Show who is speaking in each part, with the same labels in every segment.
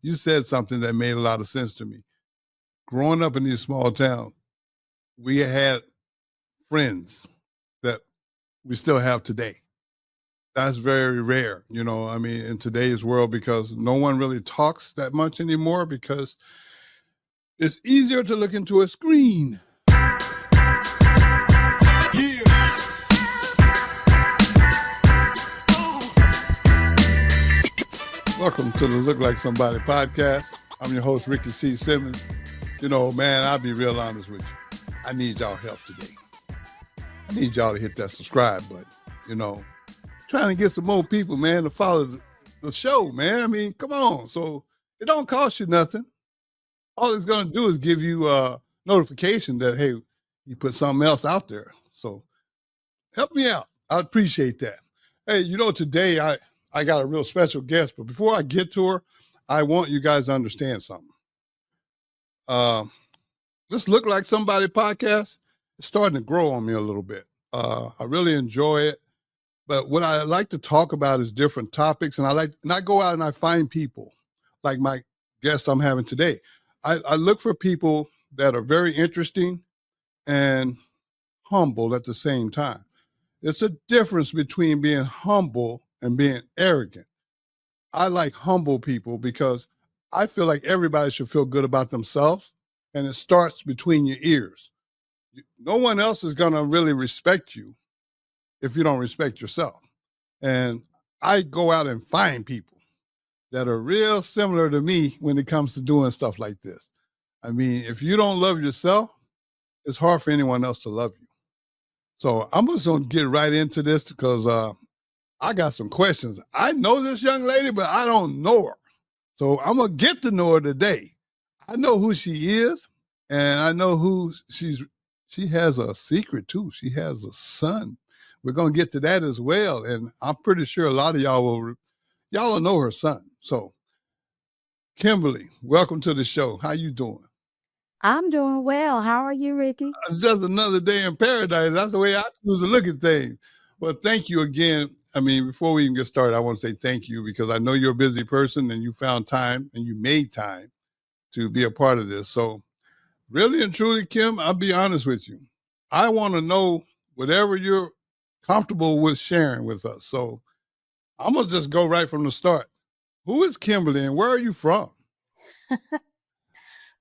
Speaker 1: you said something that made a lot of sense to me. Growing up in these small towns, we had friends that we still have today. That's very rare, I mean, in today's world, because no one really talks that much anymore because it's easier to look into a screen. Yeah. Welcome to the Look Like Somebody podcast. I'm your host, Ricky C. Simmons. Man, I'll be real honest with you. I need y'all help today. I need y'all to hit that subscribe button, trying to get some more people, man, to follow the show, man. I mean, come on. So it don't cost you nothing. All it's going to do is give you a notification that, hey, you put something else out there. So help me out. I appreciate that. Hey, today I got a real special guest, but before I get to her, I want you guys to understand something. This Look Like Somebody podcast is starting to grow on me a little bit. I really enjoy it. But what I like to talk about is different topics, and I go out and I find people like my guest I'm having today. I look for people that are very interesting and humble at the same time. It's a difference between being humble and being arrogant. I like humble people because I feel like everybody should feel good about themselves, and it starts between your ears. No one else is going to really respect you if you don't respect yourself. And I go out and find people that are real similar to me when it comes to doing stuff like this. I mean, if you don't love yourself, it's hard for anyone else to love you. So I'm just going to get right into this because I got some questions. I know this young lady, but I don't know her. So I'm going to get to know her today. I know who she is, and I know who she has a secret too. She has a son. We're going to get to that as well. And I'm pretty sure a lot of y'all will know her son. So Kimberly, welcome to the show. How you doing?
Speaker 2: I'm doing well. How are you, Ricky?
Speaker 1: Just another day in paradise. That's the way I choose to look at things. Well, thank you again. I mean, before we even get started, I want to say thank you because I know you're a busy person and you found time and you made time to be a part of this. So really and truly, Kim, I'll be honest with you. I want to know whatever you're comfortable with sharing with us. So I'm going to just go right from the start. Who is Kimberly and where are you from?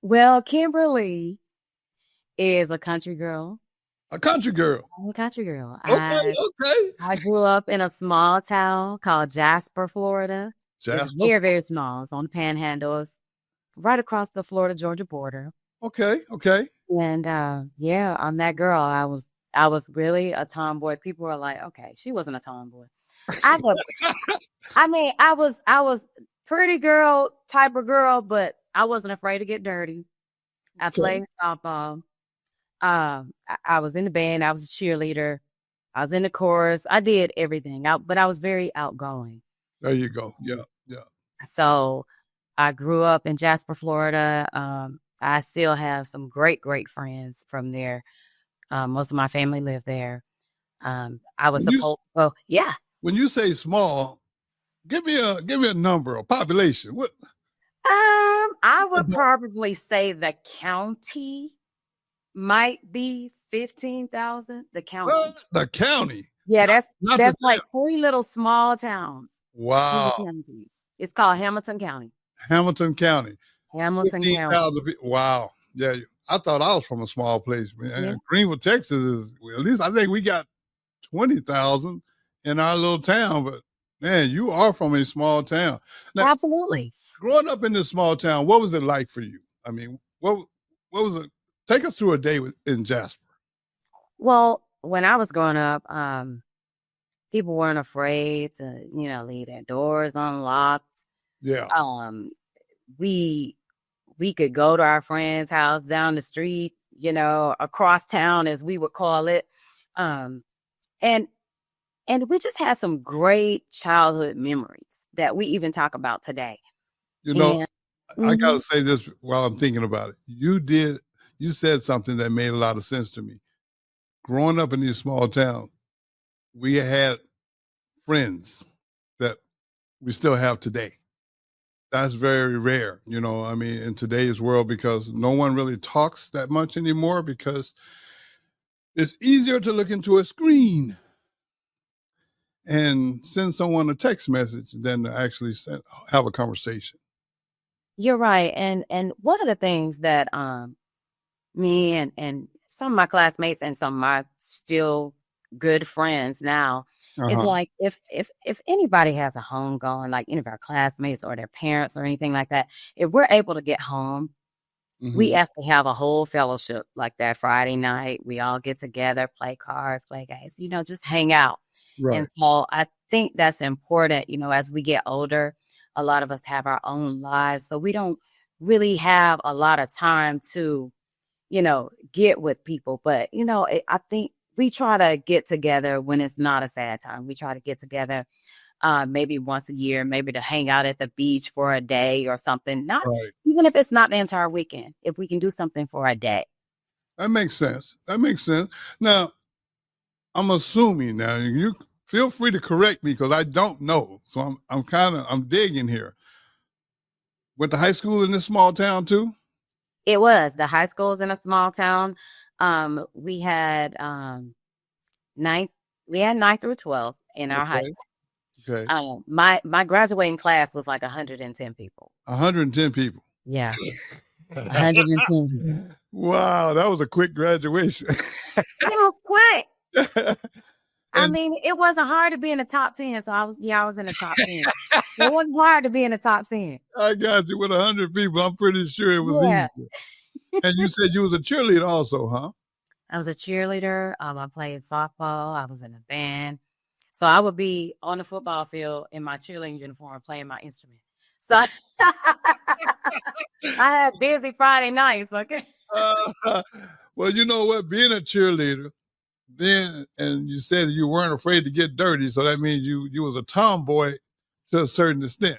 Speaker 2: Well, Kimberly is a country girl.
Speaker 1: A country girl.
Speaker 2: I'm a country girl.
Speaker 1: Okay.
Speaker 2: I grew up in a small town called Jasper, Florida.
Speaker 1: Jasper.
Speaker 2: It's very, very small. It's on the Panhandle. It's right across the Florida-Georgia border.
Speaker 1: Okay.
Speaker 2: And yeah, I'm that girl. I was really a tomboy. People were like, okay, she wasn't a tomboy. I was pretty girl type of girl, but I wasn't afraid to get dirty. I played softball. I was in the band. I was a cheerleader. I was in the chorus. I did everything. But I was very outgoing.
Speaker 1: There you go. Yeah.
Speaker 2: So I grew up in Jasper, Florida. I still have some great, great friends from there. Most of my family lived there. I was supposed. Well, yeah.
Speaker 1: When you say small, give me a number, a population. What?
Speaker 2: I would probably say the county might be 15,000. The county.
Speaker 1: What? The county.
Speaker 2: Yeah, that's like 3 little small towns.
Speaker 1: Wow.
Speaker 2: It's called Hamilton County.
Speaker 1: Hamilton County. Wow. Yeah, I thought I was from a small place, man. Yeah. Greenville, Texas is, at least I think we got 20,000 in our little town, but man, you are from a small town.
Speaker 2: Now, absolutely.
Speaker 1: Growing up in this small town, what was it like for you? I mean, what was it? Take us through a day in Jasper.
Speaker 2: Well, when I was growing up, people weren't afraid to, leave their doors unlocked.
Speaker 1: Yeah.
Speaker 2: We could go to our friend's house down the street, across town, as we would call it. And we just had some great childhood memories that we even talk about today.
Speaker 1: I got to say this while I'm thinking about it. You said something that made a lot of sense to me. Growing up in these small towns, we had friends that we still have today. That's very rare, I mean, in today's world, because no one really talks that much anymore, because it's easier to look into a screen and send someone a text message than to actually have a conversation.
Speaker 2: You're right. And one of the things that me and some of my classmates and some of my still good friends now is
Speaker 1: Uh-huh.
Speaker 2: like if anybody has a home going, like any of our classmates or their parents or anything like that, if we're able to get home, we
Speaker 1: Mhm.
Speaker 2: actually have a whole fellowship like that Friday night. We all get together, play cards, play games, just hang out. And
Speaker 1: Right.
Speaker 2: so I think that's important, as we get older. A lot of us have our own lives, so we don't really have a lot of time to, get with people. But, I think we try to get together when it's not a sad time. We try to get together maybe once a year, maybe to hang out at the beach for a day or something. Not
Speaker 1: Right.
Speaker 2: even if it's not the entire weekend, if we can do something for a day.
Speaker 1: That makes sense. That makes sense. Now, I'm assuming now, you feel free to correct me because I don't know. So I'm digging here. Went to high school in this small town too?
Speaker 2: It was the high schools in a small town. We had ninth, we had 9th through 12th in our high
Speaker 1: Okay.
Speaker 2: school.
Speaker 1: Okay.
Speaker 2: My graduating class was like 110 people.
Speaker 1: 110 people.
Speaker 2: Yeah, 110.
Speaker 1: Wow, that was a quick graduation.
Speaker 2: It was quick. I
Speaker 1: And
Speaker 2: mean, it wasn't hard to be in the top 10. So I was in the top 10. It wasn't hard to be in the top 10.
Speaker 1: I got you with 100 people. I'm pretty sure it was
Speaker 2: Yeah.
Speaker 1: easy. And you said you was a cheerleader also, huh?
Speaker 2: I was a cheerleader. I played softball. I was in a band. So I would be on the football field in my cheerleading uniform playing my instrument. So I had busy Friday nights, okay?
Speaker 1: Uh, well, you know what? Being a cheerleader, and you said you weren't afraid to get dirty, so that means you was a tomboy to a certain extent.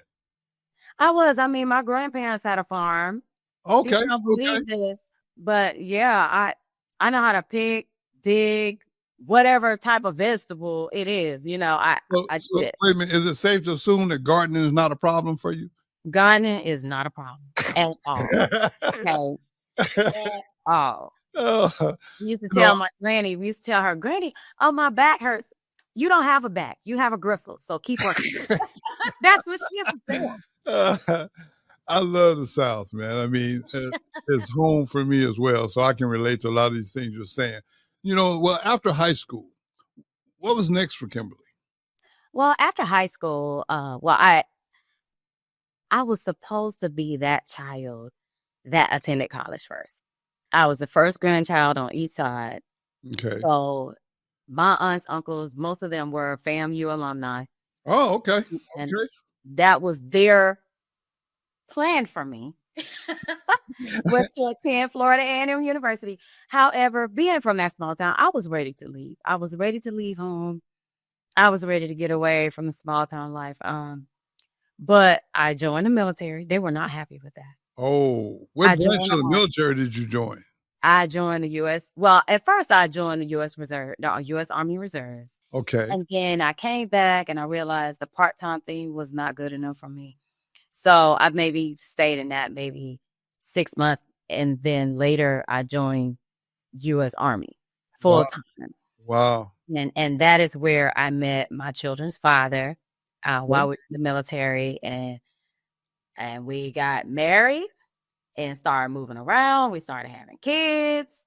Speaker 2: I was. I mean, my grandparents had a farm.
Speaker 1: Okay,
Speaker 2: People don't
Speaker 1: okay.
Speaker 2: believe this, but yeah, I know how to pick, dig, whatever type of vegetable it is. I did
Speaker 1: So
Speaker 2: it.
Speaker 1: wait a minute. Is it safe to assume that gardening is not a problem for you?
Speaker 2: Gardening is not a problem at all. Okay, at all.
Speaker 1: Uh,
Speaker 2: We used to
Speaker 1: you know,
Speaker 2: tell my granny, we used to tell her, Granny, oh, my back hurts. You don't have a back. You have a gristle. So keep working. That's what she used to say.
Speaker 1: uh, I love the South, man. I mean, it's home for me as well, so I can relate to a lot of these things you're saying. Well, after high school, what was next for Kimberly?
Speaker 2: Well, after high school, I was supposed to be that child that attended college first. I was the first grandchild on each side.
Speaker 1: Okay.
Speaker 2: So my aunts, uncles, most of them were FAMU alumni.
Speaker 1: Oh, okay.
Speaker 2: And
Speaker 1: Okay.
Speaker 2: that was their plan for me. Was to attend Florida A&M University. However, being from that small town, I was ready to leave. I was ready to leave home. I was ready to get away from the small town life. But I joined the military. They were not happy with that.
Speaker 1: Oh, what
Speaker 2: I
Speaker 1: branch
Speaker 2: joined
Speaker 1: of
Speaker 2: the
Speaker 1: the
Speaker 2: army.
Speaker 1: military did you join?
Speaker 2: I joined the U.S. Well, at first I joined the U.S. Reserve, no, U.S. Army Reserves.
Speaker 1: Okay.
Speaker 2: And then I came back and I realized the part-time thing was not good enough for me. So I maybe stayed in that maybe 6 months. And then later I joined U.S. Army full
Speaker 1: Wow.
Speaker 2: time.
Speaker 1: Wow.
Speaker 2: And that is where I met my children's father
Speaker 1: Okay.
Speaker 2: while we were in the military. And we got married and started moving around. We started having kids.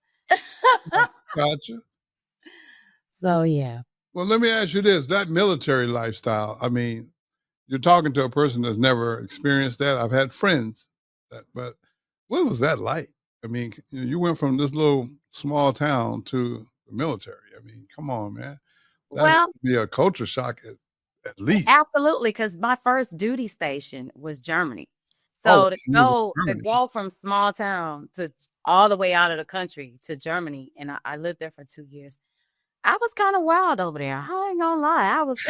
Speaker 1: Gotcha.
Speaker 2: So, yeah.
Speaker 1: Well, let me ask you this: that military lifestyle. I mean, you're talking to a person that's never experienced that. I've had friends, but what was that like? I mean, you went from this little small town to the military. I mean, come on, man. That had
Speaker 2: Well,
Speaker 1: to be a culture shock at least.
Speaker 2: absolutely, because my first duty station was Germany.
Speaker 1: Oh,
Speaker 2: So to
Speaker 1: she was in
Speaker 2: go to
Speaker 1: Germany.
Speaker 2: go from small town to all the way out of the country to Germany, and I lived there for 2 years. I was kind of wild over there. I ain't gonna lie. I was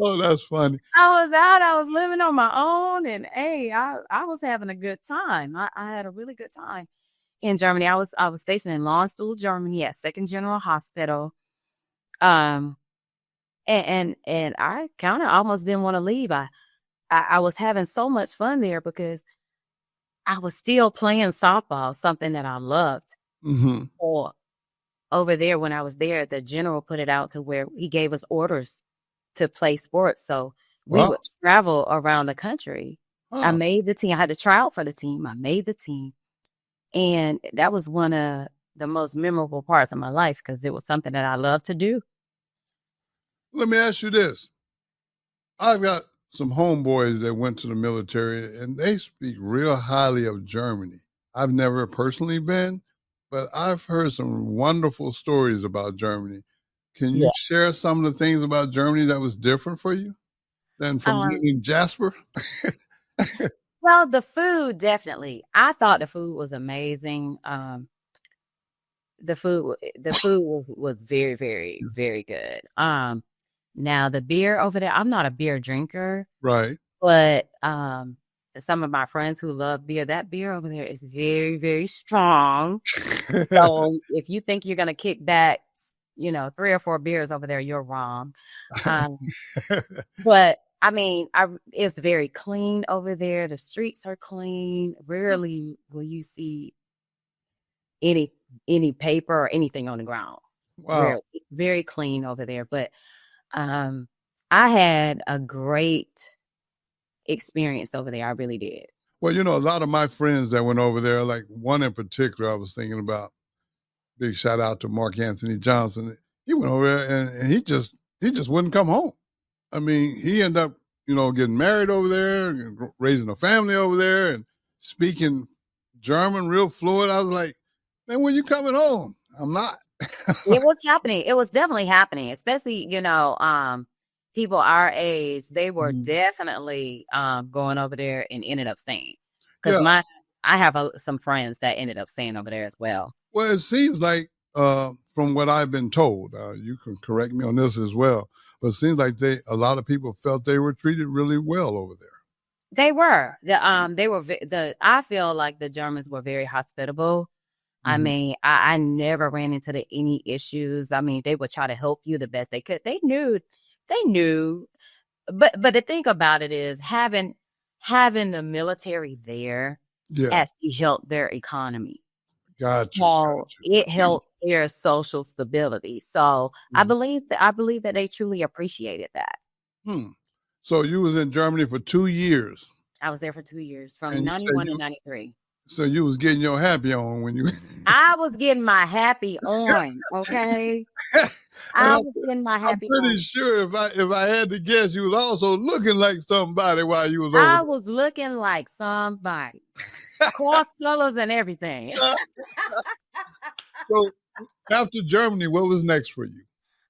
Speaker 1: Oh, that's funny.
Speaker 2: I was out. I was living on my own, and hey, I was having a good time. I had a really good time in Germany. I was stationed in Landstuhl, Germany, at Second General Hospital. Um, And I kind of almost didn't want to leave. I was having so much fun there because I was still playing softball, something that I loved.
Speaker 1: Mm-hmm.
Speaker 2: Or over there, when I was there, the general put it out to where he gave us orders to play sports. So we
Speaker 1: Wow.
Speaker 2: would travel around the country. I
Speaker 1: Huh.
Speaker 2: made the team. I had to try out for the team. I made the team. And that was one of the most memorable parts of my life because it was something that I love to do.
Speaker 1: Let me ask you this. I've got some homeboys that went to the military and they speak real highly of Germany. I've never personally been, but I've heard some wonderful stories about Germany. Can you
Speaker 2: Yeah.
Speaker 1: share some of the things about Germany that was different for you than from being
Speaker 2: Um,
Speaker 1: in Jasper?
Speaker 2: well, the food definitely. I thought the food was amazing. The food was very, very, very good. Now the beer over there, I'm not a beer drinker,
Speaker 1: Right.
Speaker 2: but some of my friends who love beer, that beer over there is very, very strong. So if you think you're gonna kick back, 3 or 4 beers over there, you're wrong. Um, but I mean, it's very clean over there. The streets are clean. Rarely will you see any any paper or anything on the ground.
Speaker 1: Wow.
Speaker 2: Rarely. Very clean over there. But um, I had a great experience over there. I really did.
Speaker 1: Well, a lot of my friends that went over there, like one in particular, I was thinking about. Big shout out to Mark Anthony Johnson. He went over there and he just wouldn't come home. I mean, he ended up, getting married over there, and raising a family over there, and speaking German real fluid. I was like, man, when you coming home? I'm not.
Speaker 2: It was happening. It was definitely happening, especially, people our age, they were
Speaker 1: Mhm.
Speaker 2: definitely going over there and ended up staying. Because
Speaker 1: Yeah.
Speaker 2: I have some friends that ended up staying over there as well.
Speaker 1: Well, it seems like, from what I've been told, you can correct me on this as well, but it seems like a lot of people felt they were treated really well over there.
Speaker 2: They were. I feel like the Germans were very hospitable. I
Speaker 1: Mhm.
Speaker 2: mean, I never ran into any issues. I mean, they would try to help you the best they could. They knew. But the thing about it is having the military there
Speaker 1: Yeah.
Speaker 2: actually helped their economy.
Speaker 1: Got you.
Speaker 2: So
Speaker 1: Got
Speaker 2: it
Speaker 1: you.
Speaker 2: helped their social stability. So
Speaker 1: Mhm.
Speaker 2: I believe that they truly appreciated that.
Speaker 1: Hmm. So you was in Germany for 2 years,
Speaker 2: I was there for 2 years, from
Speaker 1: and you say
Speaker 2: 91 to
Speaker 1: you
Speaker 2: 93.
Speaker 1: so you was getting your happy on when you.
Speaker 2: I was getting my happy on, okay?
Speaker 1: And
Speaker 2: I was getting my
Speaker 1: I'm
Speaker 2: happy
Speaker 1: pretty
Speaker 2: on.
Speaker 1: sure if I had to guess, you was also looking like somebody while you was over
Speaker 2: I was looking like somebody.
Speaker 1: there.
Speaker 2: Cross colors and everything.
Speaker 1: So after Germany, what was next for you?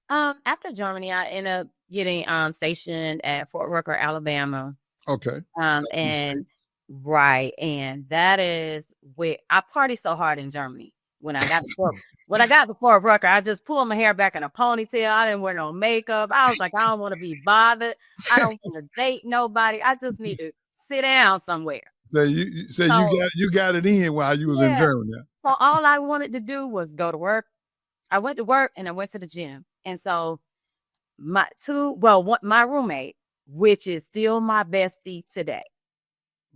Speaker 2: After Germany, I ended up getting stationed at Fort Rucker, Alabama.
Speaker 1: Okay, that's in the
Speaker 2: And
Speaker 1: States.
Speaker 2: right, and that is where I party so hard in Germany. When I got to Fort Rucker, I just pulled my hair back in a ponytail. I didn't wear no makeup. I was like, I don't want to be bothered. I don't want to date nobody. I just need to sit down somewhere.
Speaker 1: So you
Speaker 2: So
Speaker 1: got it in while you was in
Speaker 2: yeah,
Speaker 1: Germany.
Speaker 2: so all I wanted to do was go to work. I went to work and I went to the gym. And so my roommate, which is still my bestie today.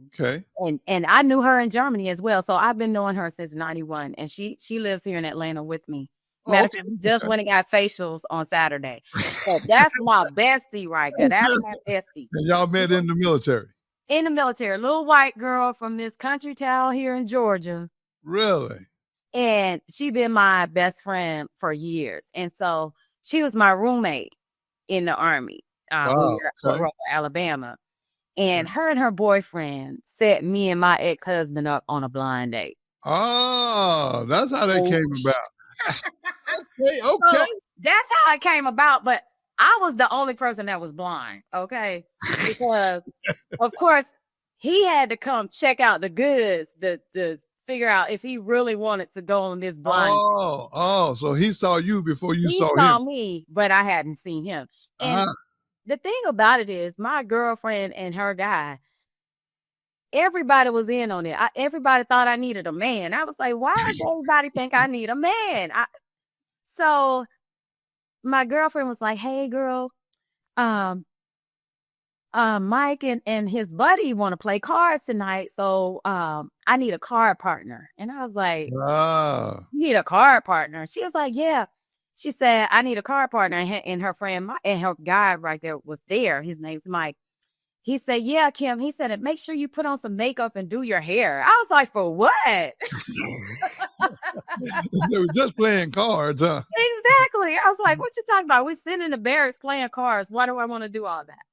Speaker 1: Okay.
Speaker 2: And I knew her in Germany as well. So I've been knowing her since 91. And she lives here in Atlanta with me.
Speaker 1: Oh,
Speaker 2: Matter of
Speaker 1: okay.
Speaker 2: fact, we just went and got facials on Saturday. So that's my bestie right there. That's my bestie.
Speaker 1: And y'all met in the military.
Speaker 2: In the military, little white girl from this country town here in Georgia.
Speaker 1: Really?
Speaker 2: And she been my best friend for years. And so she was my roommate in the Army when we
Speaker 1: Wow.
Speaker 2: were at Fort
Speaker 1: Okay.
Speaker 2: Rucker, Alabama. And her boyfriend set me and my ex-husband up on a blind date.
Speaker 1: Oh, that's how that
Speaker 2: Oh,
Speaker 1: came about. Okay. Okay.
Speaker 2: so that's how it came about. But I was the only person that was blind, okay? Because of course he had to come check out the goods to figure out if he really wanted to go on this blind.
Speaker 1: Oh. So he saw you before you
Speaker 2: He
Speaker 1: saw
Speaker 2: saw
Speaker 1: him.
Speaker 2: me, but I hadn't seen him. And
Speaker 1: Ah.
Speaker 2: the thing about it is my girlfriend and her guy, everybody was in on it. Everybody thought I needed a man. I was like, why does everybody think I need a man? So my girlfriend was like, hey, girl, um, Mike and his buddy want to play cards tonight, so I need a card partner. And I was like,
Speaker 1: Ah,
Speaker 2: you need a card partner? She was like, yeah. She said, I need a card partner, and her friend and her guy right there was there. His name's Mike. He said, yeah, Kim. He said, make sure you put on some makeup and do your hair. I was like, for what?
Speaker 1: they were just playing cards, huh?
Speaker 2: Exactly. I was like, what you talking about? We're sitting in the barracks playing cards. Why do I want to do all that?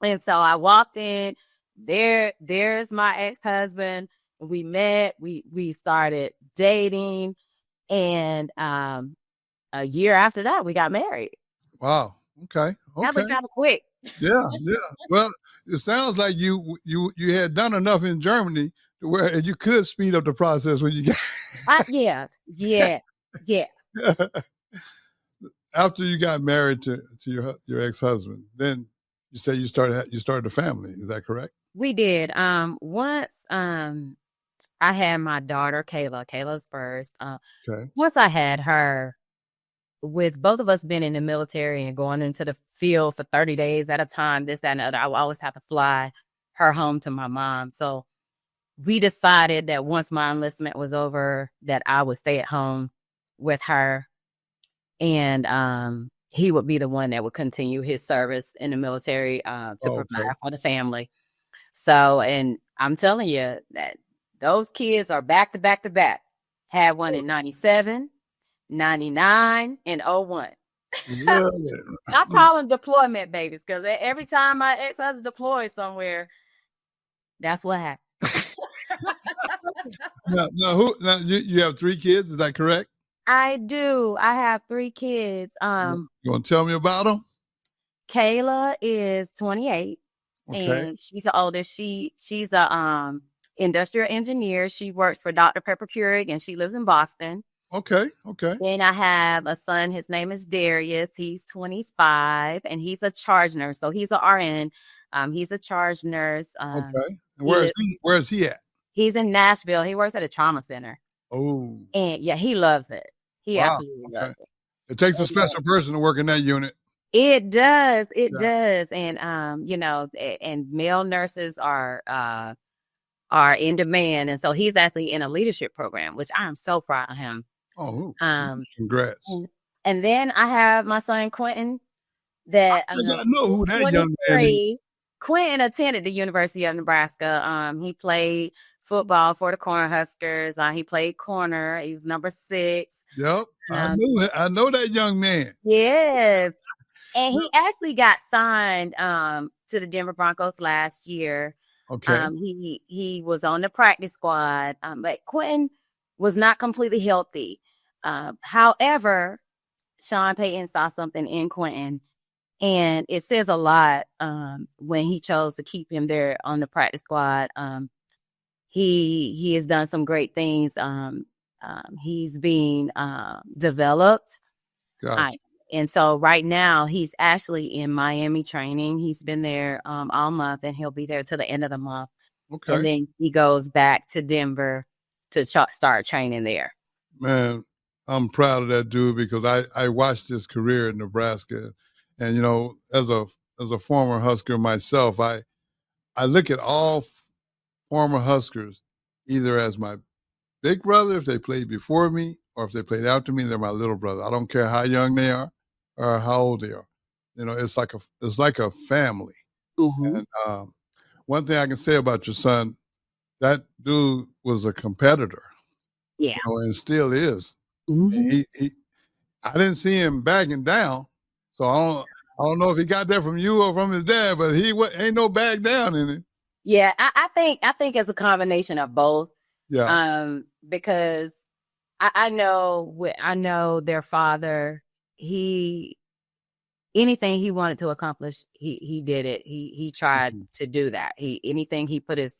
Speaker 2: And so I walked in. There's my ex-husband. We met. We started dating, and a year after that, we got married.
Speaker 1: Wow. Okay.
Speaker 2: That
Speaker 1: Okay.
Speaker 2: was kind of quick.
Speaker 1: Yeah. Yeah. Well, it sounds like you had done enough in Germany to where you could speed up the process when you get
Speaker 2: Yeah.
Speaker 1: after you got married to your ex-husband. Then you say you started a family. Is that correct?
Speaker 2: We did. Once I had my daughter Kayla. Kayla's first.
Speaker 1: Okay.
Speaker 2: Once I had her, with both of us being in the military and going into the field for 30 days at a time, this, that, and the other, I would always have to fly her home to my mom. So we decided that once my enlistment was over, that I would stay at home with her, and he would be the one that would continue his service in the military to provide for the family. So, and I'm telling you that those kids are back to back to back. Had one in 97, 99, and 01.
Speaker 1: Really?
Speaker 2: I call them deployment babies because every time my ex-husband deploys somewhere, that's what happened.
Speaker 1: Now you have 3 kids, is that correct?
Speaker 2: I do. I have 3 kids.
Speaker 1: You want to tell me about them?
Speaker 2: Kayla is 28,
Speaker 1: Okay.
Speaker 2: and she's the oldest. She's a industrial engineer. She works for Dr. Pepper Keurig, and she lives in Boston.
Speaker 1: Okay. Okay.
Speaker 2: Then I have a son. His name is Darius. He's 25, and he's a charge nurse. So he's an RN. He's a charge nurse.
Speaker 1: Okay. And where is he at?
Speaker 2: He's in Nashville. He works at a trauma center.
Speaker 1: Oh.
Speaker 2: And yeah, he loves it. He
Speaker 1: Wow.
Speaker 2: absolutely loves it.
Speaker 1: It takes a special person to work in that unit.
Speaker 2: It does. It does. And you know, and male nurses are in demand. And so he's actually in a leadership program, which I'm so proud of him.
Speaker 1: Oh, congrats.
Speaker 2: And then I have my son Quentin. That
Speaker 1: I know who that young man is.
Speaker 2: Quentin attended the University of Nebraska. He played football for the Cornhuskers. He played corner. He was number 6.
Speaker 1: Yep, I know that young man.
Speaker 2: Yes, and he actually got signed to the Denver Broncos last year.
Speaker 1: Okay.
Speaker 2: He was on the practice squad, but Quentin was not completely healthy. However, Sean Payton saw something in Quentin, and it says a lot when he chose to keep him there on the practice squad. He has done some great things. He's being developed.
Speaker 1: Gotcha.
Speaker 2: And so right now he's actually in Miami training. He's been there all month, and he'll be there till the end of the month.
Speaker 1: Okay.
Speaker 2: And then he goes back to Denver to start training there.
Speaker 1: Man, I'm proud of that dude because I watched his career in Nebraska. And, you know, as a former Husker myself, I look at all former Huskers either as my big brother if they played before me, or if they played after me, they're my little brother. I don't care how young they are or how old they are. You know, it's like a family.
Speaker 2: Mm-hmm.
Speaker 1: And one thing I can say about your son, that dude was a competitor.
Speaker 2: Yeah,
Speaker 1: you know, and still is.
Speaker 2: Mm-hmm.
Speaker 1: I didn't see him backing down, so I don't know if he got that from you or from his dad, but ain't no back down in him.
Speaker 2: Yeah, I think it's a combination of both.
Speaker 1: Yeah.
Speaker 2: Because I know their father. Anything he wanted to accomplish, he did it. He tried to do that. Anything he put his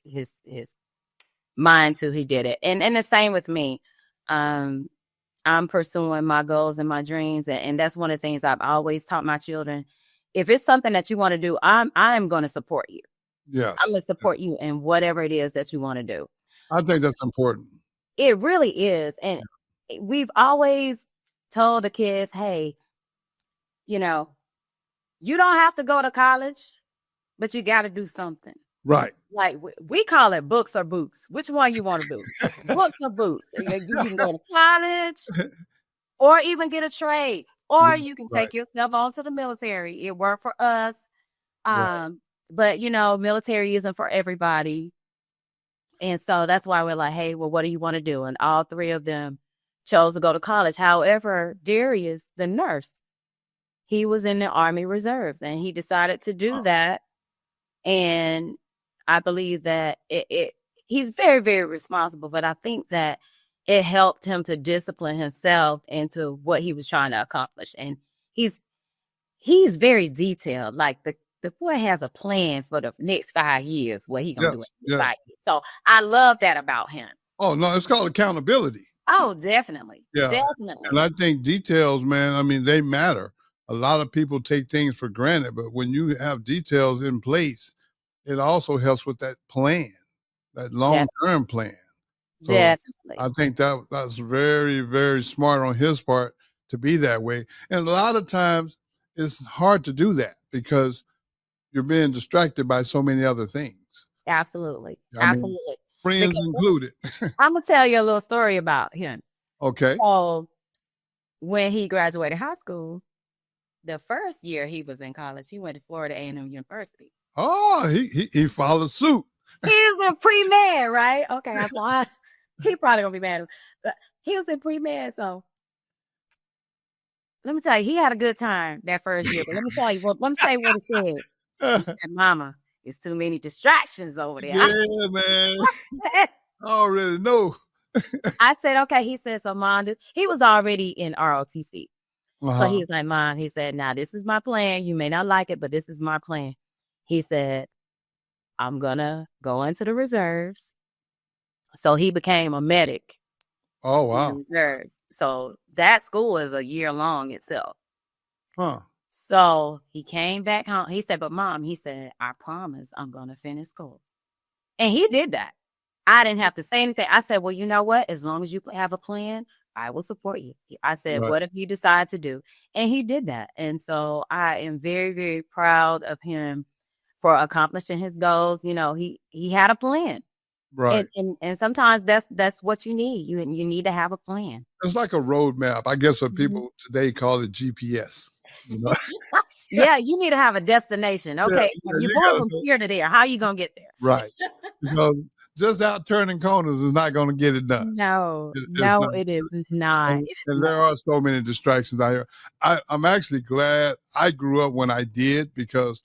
Speaker 2: mind to, he did it. And the same with me. I'm pursuing my goals and my dreams, and that's one of the things I've always taught my children. If it's something that you want to do, I'm going to support you.
Speaker 1: Yes.
Speaker 2: I'm going to support you in whatever it is that you want to do.
Speaker 1: I think that's important.
Speaker 2: It really is. And we've always told the kids, hey, you know, You don't have to go to college, but you got to do something.
Speaker 1: Right.
Speaker 2: Like we call it books or boots. Which one you want to do? Books or boots? You can go to college or even get a trade, or you can
Speaker 1: Right.
Speaker 2: take yourself on to the military. It worked for us.
Speaker 1: Right.
Speaker 2: But military isn't for everybody. And so that's why we're like, hey, well, what do you want to do? And all three of them chose to go to college. However, Darius, the nurse, he was in the Army Reserves and he decided to do that. And I believe that he's very, very responsible, but I think that it helped him to discipline himself into what he was trying to accomplish. And he's very detailed. Like the boy has a plan for the next 5 years, what he gonna do in 5 years. So I love that about him.
Speaker 1: Oh, no, it's called accountability.
Speaker 2: Oh, definitely.
Speaker 1: Yeah.
Speaker 2: Definitely.
Speaker 1: And I think details, man, I mean, they matter. A lot of people take things for granted, but when you have details in place, it also helps with that plan, that long-term plan. So
Speaker 2: definitely.
Speaker 1: I think that's very, very smart on his part to be that way. And a lot of times it's hard to do that because you're being distracted by so many other things.
Speaker 2: Absolutely.
Speaker 1: I mean, friends included.
Speaker 2: I'm going to tell you a little story about him.
Speaker 1: Okay.
Speaker 2: So when he graduated high school, the first year he was in college, he went to Florida A&M University.
Speaker 1: Oh, he followed suit.
Speaker 2: He was in pre-med, right? Okay, I thought he probably gonna be mad. But he was in pre-med, so let me tell you, he had a good time that first year. But let me tell you what he said. He said, Mama, it's too many distractions over there.
Speaker 1: Yeah, man. I already know.
Speaker 2: I said, okay. He said, so Mom, he was already in ROTC. So he was like, Mom, he said, now this is my plan. You may not like it, but this is my plan. He said, I'm gonna go into the reserves. So he became a medic.
Speaker 1: Oh, wow.
Speaker 2: Reserves. So that school is a year long itself.
Speaker 1: Huh.
Speaker 2: So he came back home. He said, but Mom, he said, I promise I'm gonna finish school. And he did that. I didn't have to say anything. I said, well, you know what? As long as you have a plan, I will support you. I said, what if you decide to do? And he did that. And so I am very, very proud of him for accomplishing his goals. He had a plan.
Speaker 1: Right.
Speaker 2: And sometimes that's what you need. You need to have a plan.
Speaker 1: It's like a roadmap. I guess what people today call it GPS.
Speaker 2: Yeah, you need to have a destination. Okay, you're going from here to there. How are you going to get there?
Speaker 1: Right. Because just out turning corners is not going to get it done.
Speaker 2: No, it is not.
Speaker 1: And there are so many distractions out here. I'm actually glad I grew up when I did because,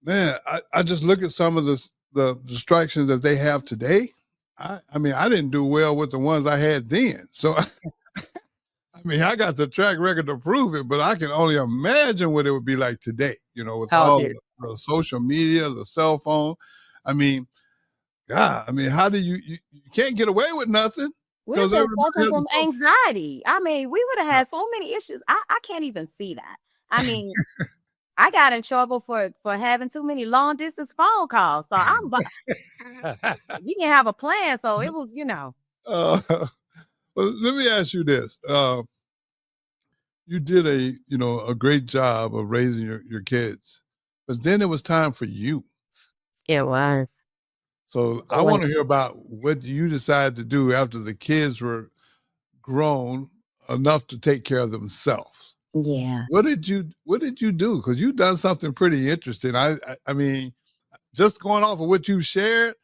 Speaker 1: man, I just look at some of the distractions that they have today. I mean, I didn't do well with the ones I had then. So, I mean, I got the track record to prove it, but I can only imagine what it would be like today, with all the social media, the cell phone. I mean, God, I mean, how do you can't get away with nothing?
Speaker 2: We would have suffered from anxiety. I mean, we would have had so many issues. I can't even see that. I mean, I got in trouble for having too many long distance phone calls. So you didn't have a plan. So it was,
Speaker 1: well, let me ask you this. You did a great job of raising your kids, but then it was time for you.
Speaker 2: It was.
Speaker 1: So I want to hear about what you decided to do after the kids were grown enough to take care of themselves.
Speaker 2: Yeah.
Speaker 1: What did you do? Because you've done something pretty interesting. I mean, just going off of what you shared,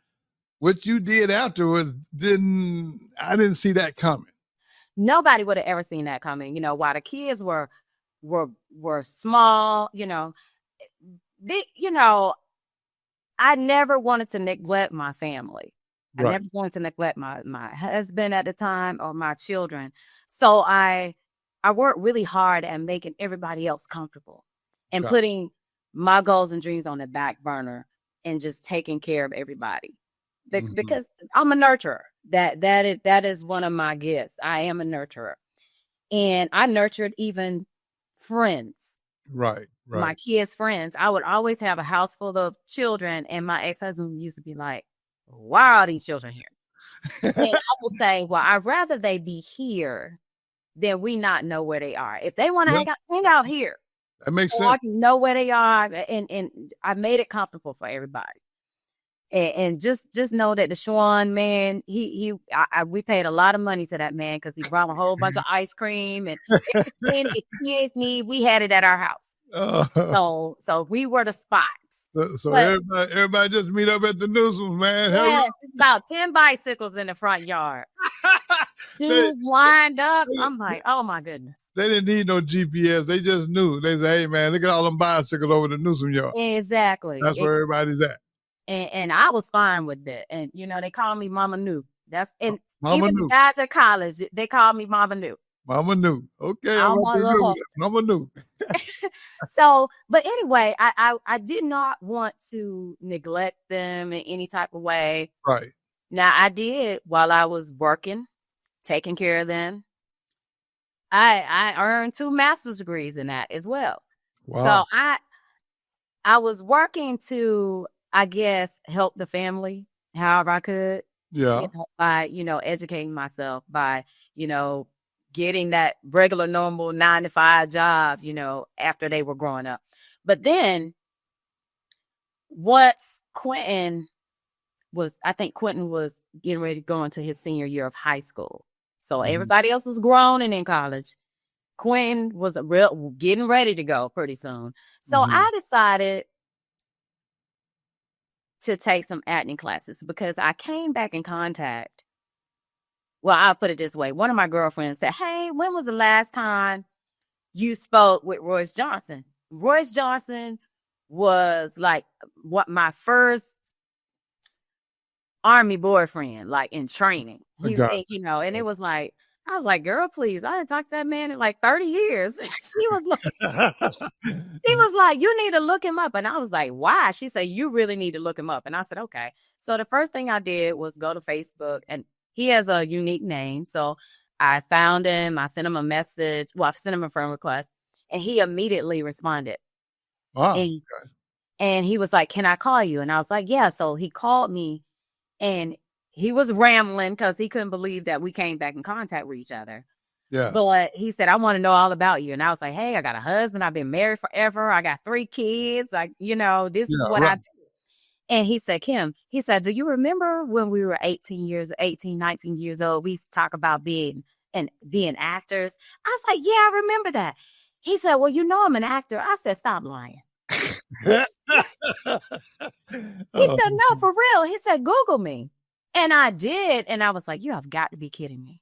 Speaker 1: what you did afterwards, I didn't see that coming.
Speaker 2: Nobody would have ever seen that coming. While the kids were small, I never wanted to neglect my family. Right. I never wanted to neglect my husband at the time or my children. So I worked really hard at making everybody else comfortable and putting my goals and dreams on the back burner and just taking care of everybody. Because I'm a nurturer. That is one of my gifts. I am a nurturer. And I nurtured even friends. Right. My kids' friends. I would always have a house full of children, and my ex-husband used to be like, why are these children here? And I will say, well, I'd rather they be here than we not know where they are. If they want to hang out here.
Speaker 1: That makes
Speaker 2: So I
Speaker 1: sense.
Speaker 2: can know where they are, and I made it comfortable for everybody. And just know that the Schwan man, we paid a lot of money to that man because he brought a whole bunch of ice cream and everything the kids need. We had it at our house,
Speaker 1: Uh,
Speaker 2: so we were the spots.
Speaker 1: so
Speaker 2: But
Speaker 1: everybody just meet up at the Newsome, man. Hello.
Speaker 2: yes, it's about 10 bicycles in the front yard,
Speaker 1: they,
Speaker 2: shoes lined up. I'm like, oh my goodness.
Speaker 1: they didn't need no GPS. They just knew. They said, hey, man, look at all them bicycles over the Newsome yard.
Speaker 2: Exactly.
Speaker 1: That's where everybody's at.
Speaker 2: And I was fine with that. And they call me Mama New. And
Speaker 1: Mama
Speaker 2: even
Speaker 1: New.
Speaker 2: the guys at college, they call me Mama New.
Speaker 1: Mama New. Okay,
Speaker 2: I'm on a little
Speaker 1: Mama New.
Speaker 2: So, but anyway, I did not want to neglect them in any type of way.
Speaker 1: Right.
Speaker 2: Now I did while I was working, taking care of them. I earned 2 master's degrees in that as well.
Speaker 1: Wow.
Speaker 2: So I was working to, I guess, help the family however I could.
Speaker 1: Yeah.
Speaker 2: By, educating myself, by, getting that regular, normal 9-to-5 job, after they were growing up. But then once I think Quentin was getting ready to go into his senior year of high school. So everybody else was grown and in college. Quentin was getting ready to go pretty soon. So I decided to take some acting classes because I came back in contact. Well, I'll put it this way. One of my girlfriends said, hey, when was the last time you spoke with Royce Johnson? Royce Johnson was like my first Army boyfriend, like in training. And it was like, I was like, girl, please. I didn't talk to that man in like 30 years. She was like, you need to look him up. And I was like, why? She said, you really need to look him up. And I said, okay. So the first thing I did was go to Facebook, and he has a unique name. So I found him. I sent him a message. Well, I sent him a friend request, and he immediately responded.
Speaker 1: Wow.
Speaker 2: And he was like, can I call you? And I was like, yeah. So he called me, and he was rambling because he couldn't believe that we came back in contact with each other.
Speaker 1: Yes.
Speaker 2: But he said, I want to know all about you. And I was like, hey, I got a husband. I've been married forever. I got 3 kids. This is what I do. And he said, Kim, he said, do you remember when we were 19 years old? We used to talk about being actors. I was like, yeah, I remember that. He said, well, I'm an actor. I said, stop lying. He said, no, for real. He said, Google me. And I did. And I was like, you have got to be kidding me.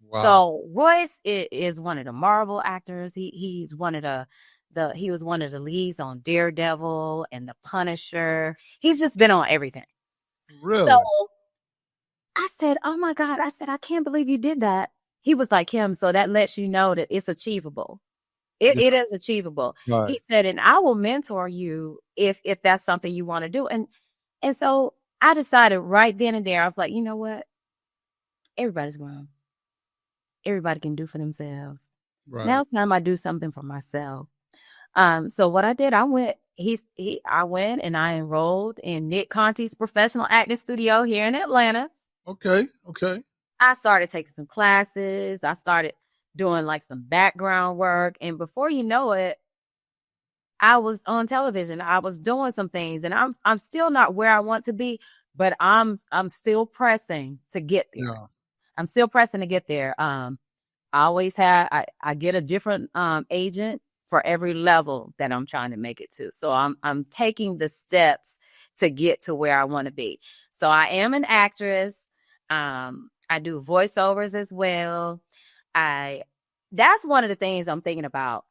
Speaker 2: Wow. So Royce is one of the Marvel actors. He's one of he was one of the leads on Daredevil and The Punisher. He's just been on everything.
Speaker 1: Really?
Speaker 2: So I said, oh my God. I said, I can't believe you did that. He was like, Kim, so that lets you know that it's achievable. It is achievable. Right. He said, and I will mentor you if that's something you want to do. And so I decided right then and there, I was like, you know what? Everybody's grown. Everybody can do for themselves. Right. Now it's time I do something for myself. So what I did, I went and I enrolled in Nick Conti's professional acting studio here in Atlanta.
Speaker 1: Okay.
Speaker 2: I started taking some classes. I started doing like some background work. And before you know it, I was on television. I was doing some things, and I'm still not where I want to be, but I'm still pressing to get there. Yeah. I'm still pressing to get there. I always I get a different agent for every level that I'm trying to make it to. So I'm taking the steps to get to where I want to be. So I am an actress. I do voiceovers as well. That's one of the things I'm thinking about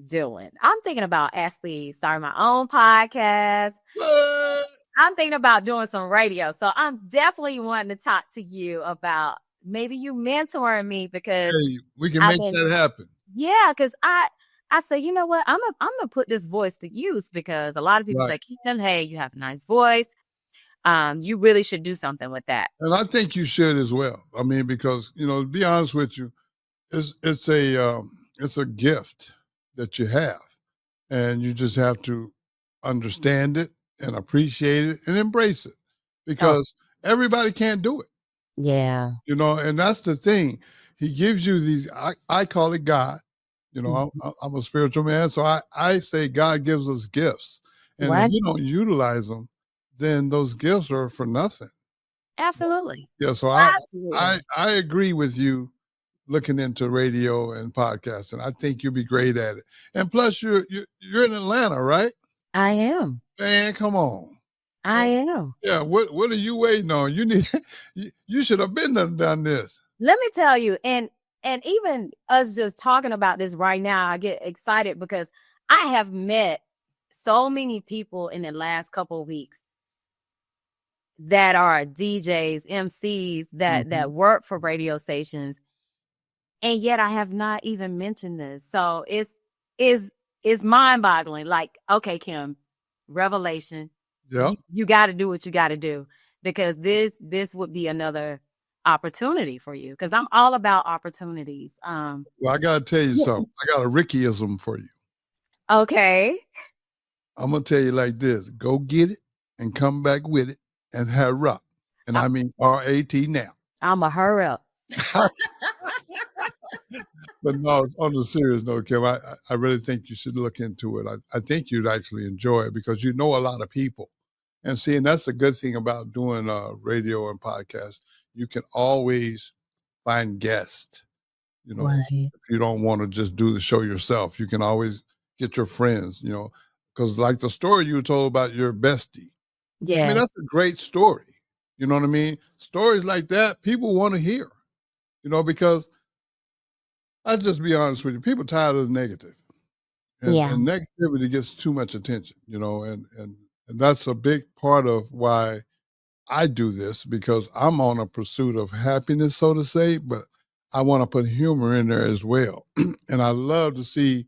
Speaker 2: doing. I'm thinking about actually starting my own podcast. I'm thinking about doing some radio. So I'm definitely wanting to talk to you about maybe you mentoring me, because
Speaker 1: we can make that happen.
Speaker 2: Yeah, because I say, you know what? I'm gonna put this voice to use, because a lot of people say, Kim, hey, you have a nice voice. You really should do something with that.
Speaker 1: And I think you should as well. I mean, because, to be honest with you, it's a gift that you have, and you just have to understand it and appreciate it and embrace it, because everybody can't do it.
Speaker 2: Yeah.
Speaker 1: And that's the thing. He gives you these, I call it God. You know, I'm a spiritual man, so I say God gives us gifts, and if
Speaker 2: Right.
Speaker 1: you don't utilize them, then those gifts are for nothing.
Speaker 2: Absolutely.
Speaker 1: Yeah, so
Speaker 2: Absolutely.
Speaker 1: I agree with you looking into radio and podcasting. I think you'll be great at it. And plus, you're in Atlanta, right?
Speaker 2: I am.
Speaker 1: Man, come on.
Speaker 2: I am.
Speaker 1: Yeah, what are you waiting on? You need you should have been done this.
Speaker 2: Let me tell you, and even us just talking about this right now, I get excited because I have met so many people in the last couple of weeks that are DJs, MCs that work for radio stations, and yet I have not even mentioned this. So it's mind-boggling. Like, okay, Kim, revelation.
Speaker 1: Yeah.
Speaker 2: You got to do what you got to do, because this would be another opportunity for you, because I'm all about opportunities.
Speaker 1: Well, I gotta tell you something. I got a Rickyism for you.
Speaker 2: Okay.
Speaker 1: I'm gonna tell you like this: go get it and come back with it and hurry up. And I mean R-A-T now.
Speaker 2: I'm a hurry up.
Speaker 1: But no, on the serious note, Kim, I really think you should look into it. I think you'd actually enjoy it because you know a lot of people. And see, and that's the good thing about doing radio and podcasts. You can always find guests. You know,
Speaker 2: Right.
Speaker 1: if you don't want to just do the show yourself, you can always get your friends, you know, because like the story you told about your bestie.
Speaker 2: Yeah.
Speaker 1: I mean, that's a great story. You know what I mean? Stories like that, people want to hear, you know, because I'll just be honest with you, people tired of the negative. And,
Speaker 2: Yeah.
Speaker 1: and negativity gets too much attention, you know, and that's a big part of why I do this, because I'm on a pursuit of happiness, so to say, but I want to put humor in there as well. And I love to see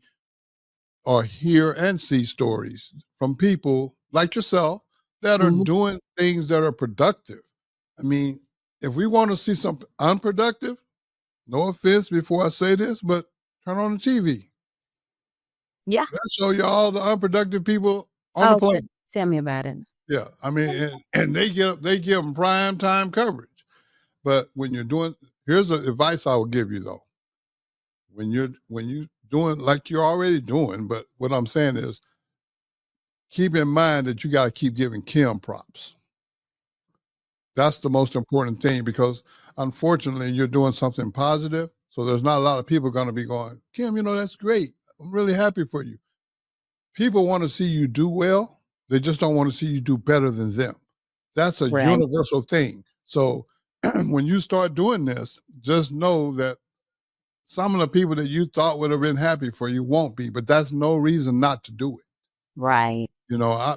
Speaker 1: or hear and see stories from people like yourself that are doing things that are productive. I mean, if we want to see something unproductive, no offense before I say this, but turn on the TV.
Speaker 2: Yeah.
Speaker 1: That show you all the unproductive people on the planet.
Speaker 2: Tell me about it.
Speaker 1: Yeah, I mean, and they give them prime time coverage. But when you're doing, here's the advice I will give you though. When you doing like you're already doing, but what I'm saying is, keep in mind that you got to keep giving Kim props. That's the most important thing, because unfortunately you're doing something positive. So there's not a lot of people going to be going, Kim, you know, that's great. I'm really happy for you. People want to see you do well. They just don't want to see you do better than them. That's a universal thing. So when you start doing this, just know that some of the people that you thought would have been happy for you won't be, but that's no reason not to do it.
Speaker 2: Right.
Speaker 1: You know,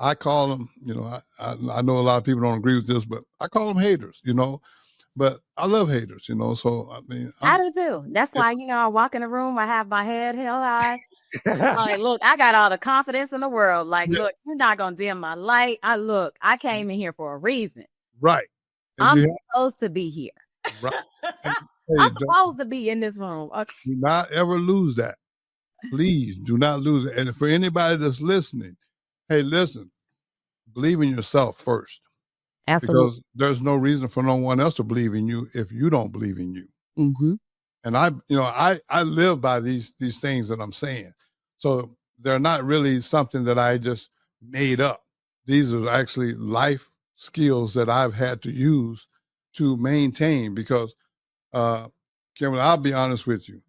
Speaker 1: I call them, you know, I know a lot of people don't agree with this, but I call them haters, you know, but I love haters, you know, so I mean.
Speaker 2: I do too. That's why, you know, I walk in the room, I have my head held high. Like, look, I got all the confidence in the world. Like, look, you're not going to dim my light. I came in here for a reason.
Speaker 1: Right. And
Speaker 2: I'm supposed to be here.
Speaker 1: Right.
Speaker 2: I'm supposed to be in this room. Okay.
Speaker 1: Do not ever lose that. Please do not lose it. And for anybody that's listening, hey, listen, believe in yourself first.
Speaker 2: Absolutely.
Speaker 1: Because there's no reason for no one else to believe in you if you don't believe in you.
Speaker 2: Mm-hmm.
Speaker 1: And I live by these things that I'm saying. So they're not really something that I just made up. These are actually life skills that I've had to use to maintain, because Kimberly, I'll be honest with you.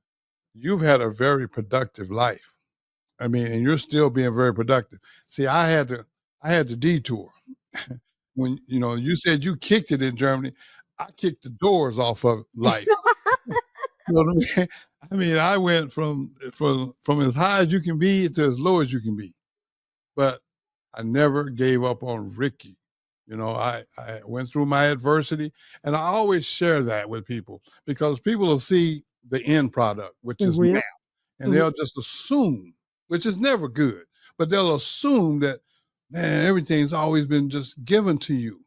Speaker 1: You've had a very productive life. I mean, and you're still being very productive. See, I had to detour. When, you know, you said you kicked it in Germany, I kicked the doors off of life. You know what I mean? I mean, I went from as high as you can be to as low as you can be. But I never gave up on Ricky. You know, I went through my adversity, and I always share that with people, because people will see the end product, which is now, and they'll just assume, which is never good, but they'll assume that, man, everything's always been just given to you.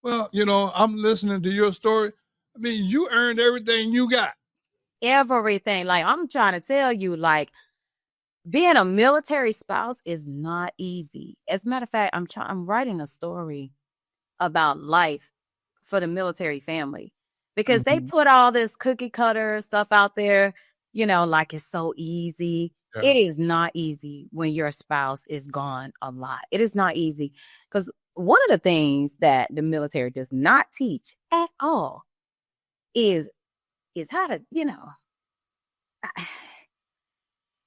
Speaker 1: Well, you know, I'm listening to your story. I mean, you earned everything you got.
Speaker 2: Everything. Like, I'm trying to tell you, like, being a military spouse is not easy. As a matter of fact, I'm writing a story about life for the military family, because they put all this cookie cutter stuff out there. like it's so easy.
Speaker 1: Yeah.
Speaker 2: It is not easy when your spouse is gone a lot. It is not easy because one of the things that the military does not teach at all is how to,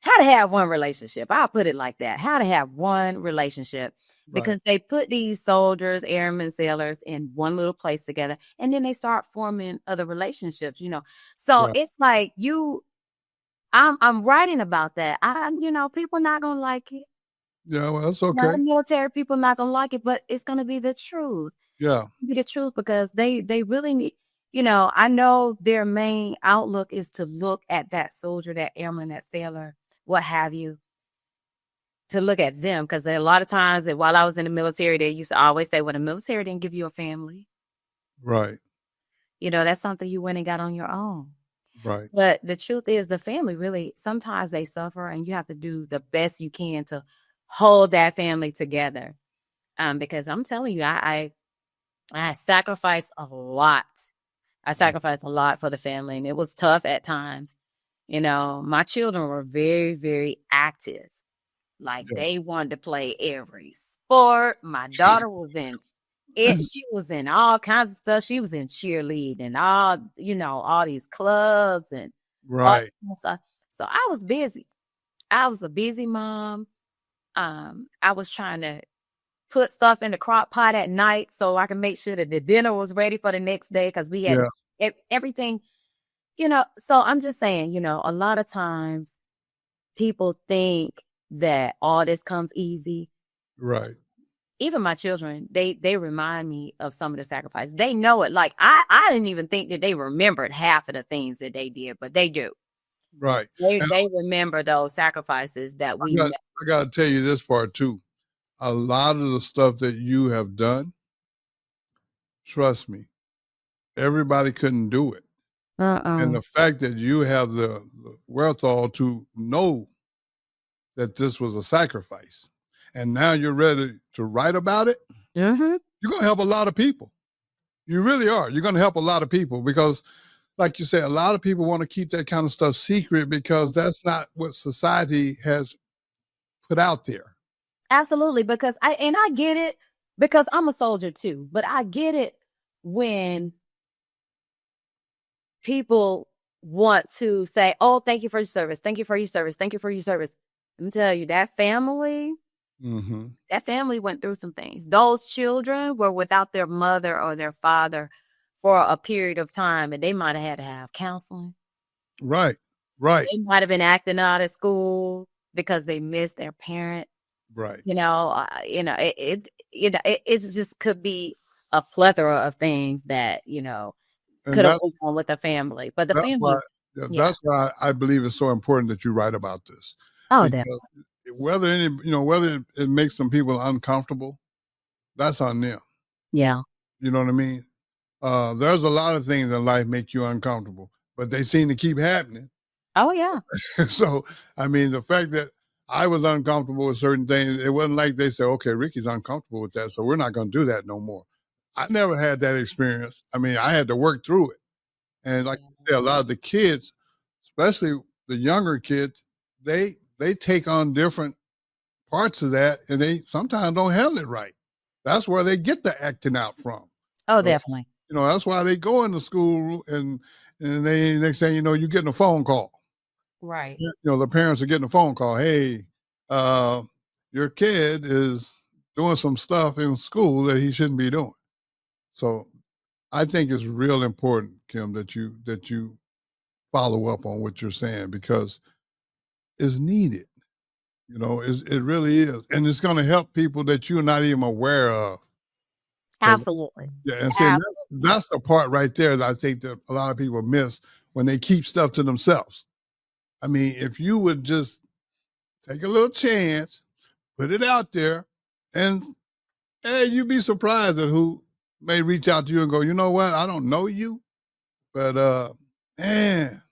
Speaker 2: how to have one relationship. I'll put it like that. How to have one relationship.
Speaker 1: Right.
Speaker 2: Because they put these soldiers, airmen, sailors in one little place together, and then they start forming other relationships, So
Speaker 1: Right.
Speaker 2: it's like I'm writing about that. People not gonna like it.
Speaker 1: Yeah. Well, that's
Speaker 2: The
Speaker 1: okay.
Speaker 2: military people not gonna like it, but it's gonna be the truth.
Speaker 1: Yeah.
Speaker 2: Be the truth because they really need. I know their main outlook is to look at that soldier, that airman, that sailor, what have you, to look at them because there are a lot of times that while I was in the military, they used to always say, "Well, the military didn't give you a family.
Speaker 1: Right.
Speaker 2: That's something you went and got on your own."
Speaker 1: Right.
Speaker 2: But the truth is, the family really sometimes they suffer, and you have to do the best you can to hold that family together. Because I'm telling you, I sacrificed a lot. I sacrificed a lot for the family, and it was tough at times. My children were very, very active. Like
Speaker 1: Yeah.
Speaker 2: they wanted to play every sport. My daughter was in it. She was in all kinds of stuff. She was in cheerleading and all these clubs and all
Speaker 1: Right.
Speaker 2: that stuff. So I was busy. I was a busy mom. I was trying to put stuff in the crock pot at night so I can make sure that the dinner was ready for the next day because we had
Speaker 1: Yeah.
Speaker 2: everything, So I'm just saying, a lot of times people think that all this comes easy.
Speaker 1: Right.
Speaker 2: Even my children, they remind me of some of the sacrifices. They know it. Like I didn't even think that they remembered half of the things that they did, but they do.
Speaker 1: Right. And
Speaker 2: They remember those sacrifices that we made.
Speaker 1: I got to tell you this part too. A lot of the stuff that you have done, trust me, everybody couldn't do it. And the fact that you have the wherewithal to know that this was a sacrifice, and now you're ready to write about it,
Speaker 2: Mm-hmm.
Speaker 1: you're going to help a lot of people. You really are. You're going to help a lot of people because, like you said, a lot of people want to keep that kind of stuff secret because that's not what society has put out there.
Speaker 2: Absolutely, because I get it because I'm a soldier too, but I get it when people want to say, "Oh, thank you for your service. Thank you for your service. Thank you for your service." Let me tell you, that family went through some things. Those children were without their mother or their father for a period of time, and they might have had to have counseling.
Speaker 1: Right. Right.
Speaker 2: They might have been acting out at school because they missed their parent.
Speaker 1: Right.
Speaker 2: It just could be a plethora of things that
Speaker 1: And
Speaker 2: could have went on with the family, but the
Speaker 1: that's why
Speaker 2: family, yeah.
Speaker 1: that's why I believe it's so important that you write about this
Speaker 2: Oh,
Speaker 1: because whether it makes some people uncomfortable, that's on them.
Speaker 2: yeah.
Speaker 1: You know what I mean? There's a lot of things in life make you uncomfortable, but they seem to keep happening.
Speaker 2: Oh, yeah.
Speaker 1: So, I mean, the fact that I was uncomfortable with certain things, it wasn't like they said, okay, Ricky's uncomfortable with that, so we're not going to do that no more. I never had that experience. I mean, I had to work through it. And like you said, a lot of the kids, especially the younger kids, they take on different parts of that and they sometimes don't handle it right. That's where they get the acting out from.
Speaker 2: Oh,
Speaker 1: So,
Speaker 2: definitely.
Speaker 1: that's why they go into school and they next thing you know, you're getting a phone call.
Speaker 2: Right.
Speaker 1: The parents are getting a phone call. Hey, your kid is doing some stuff in school that he shouldn't be doing. So I think it's real important, Kim, that you follow up on what you're saying because it's needed. It really is, and it's going to help people that you're not even aware of. So,
Speaker 2: Absolutely.
Speaker 1: yeah, and see, that's the part right there that I think that a lot of people miss when they keep stuff to themselves. I mean, if you would just take a little chance, put it out there, and hey, you'd be surprised at who may reach out to you and go, you know what, I don't know you, but man,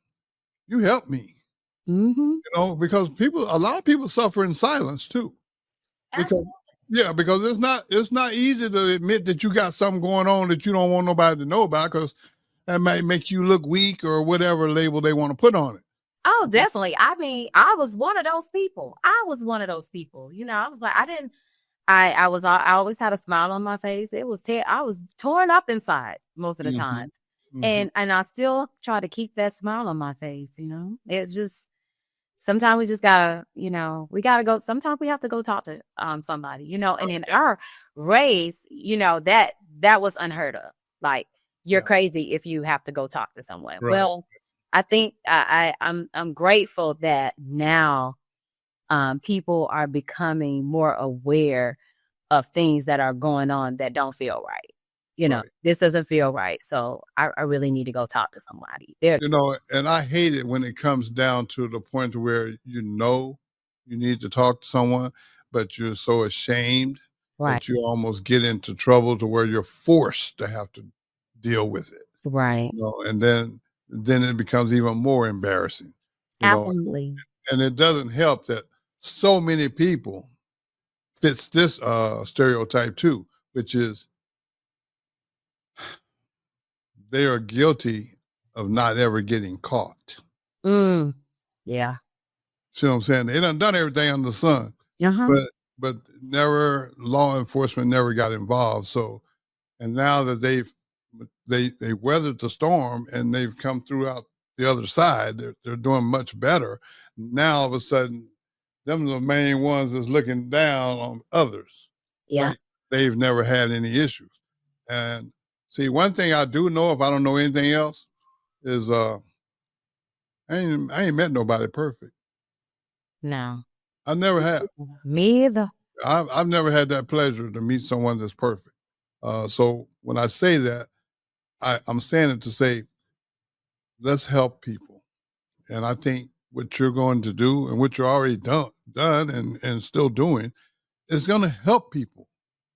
Speaker 1: you helped me. Because a lot of people suffer in silence too. Because because it's not easy to admit that you got something going on that you don't want nobody to know about because that might make you look weak or whatever label they want to put on it.
Speaker 2: Oh, definitely. I mean, I was one of those people. I was one of those people. I was like, I always had a smile on my face. I was torn up inside most of the
Speaker 1: Hmm.
Speaker 2: time.
Speaker 1: Hmm.
Speaker 2: And I still try to keep that smile on my face. It's just sometimes we just gotta, we gotta go. Sometimes we have to go talk to somebody. And in our race, that was unheard of. Like, you're
Speaker 1: Yeah.
Speaker 2: crazy if you have to go talk to someone.
Speaker 1: Right.
Speaker 2: Well, I think I'm grateful that now people are becoming more aware of things that are going on that don't feel right.
Speaker 1: Right.
Speaker 2: This doesn't feel right. So I really need to go talk to somebody. There.
Speaker 1: And I hate it when it comes down to the point where you need to talk to someone, but you're so ashamed
Speaker 2: Right.
Speaker 1: that you almost get into trouble to where you're forced to have to deal with it.
Speaker 2: Right.
Speaker 1: And then it becomes even more embarrassing. You know,
Speaker 2: Absolutely.
Speaker 1: and it doesn't help that so many people fits this stereotype too, which is they are guilty of not ever getting caught.
Speaker 2: Yeah.
Speaker 1: See what I'm saying? They done everything under the sun,
Speaker 2: Uh-huh.
Speaker 1: but never law enforcement never got involved. So, and now that they weathered the storm and they've come throughout the other side, they're doing much better. Now all of a sudden, them are the main ones that's looking down on others.
Speaker 2: Yeah.
Speaker 1: Like they've never had any issues. And see, one thing I do know, if I don't know anything else, is I ain't met nobody perfect.
Speaker 2: No.
Speaker 1: I never have.
Speaker 2: Me either.
Speaker 1: I've never had that pleasure to meet someone that's perfect. So when I say that, I'm saying it to say, let's help people. And I think what you're going to do and what you're already done and still doing is going to help people.